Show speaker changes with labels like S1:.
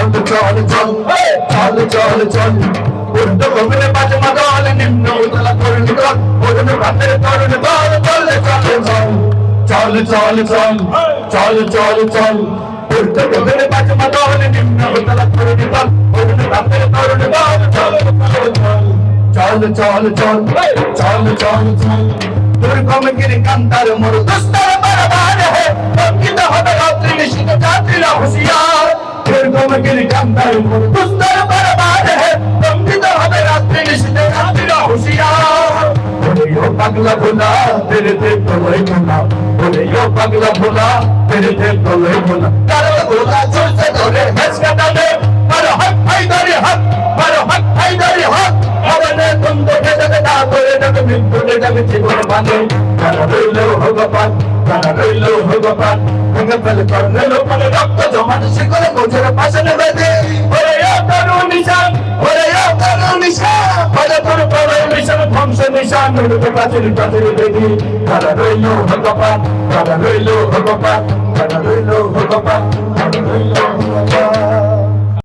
S1: চল চল চল চল উর্ধ গগনে বাজে মাদল নিম্ন উতলা তরুণ দল অরুণ ভাতের তরুণ দল চলে চলে চল চল চল চল চল চল উর্ধ গগনে বাজে মাদল নিম্ন উতলা তরুণ দল অরুণ ভাতের তরুণ দল চল চল চল চল চল চল চল দুর্গম গিরি কান্তার মোর দুস্তর বরবাদ হে অঙ্কিত হবে রাত্রি নিশিত যাত্রীরা হুঁশিয়ার দুর্গম গিরি কান্তার মোর দুস্তর বরবাদ হে অঙ্কিত হবে রাত্রি নিশিত যাত্রীরা হুঁশিয়ার ওরে ও পাগলা ভোলা তেরে দেব তোলাই ভোলা ওরে ও পাগলা ভোলা তেরে দেব তোলাই ভোলা কারো গোলা চলছে ধরে হেস কাটালে মারো হক হায়দারি হক মারো হক হায়দারি হক আরে তুম দেখে দেখে না করে দেখে মৃত্যুতে যাবে জীবন মানে কারা রইলো ভগবান কারা রইলো ভগবান ভেঙে ফেলে করলে লোপালে রক্ত জমানো শিকলে গোছের পাশে নেবে দে ওরে ও তরুণ নিশান ওরে ও তরুণ নিশান ওরে তোর প্রলয় নিশান ধ্বংস নিশান উড়বে পাচির পাচির দেবী কারা রইলো ভগবান কারা রইলো ভগবান কারা রইলো ভগবান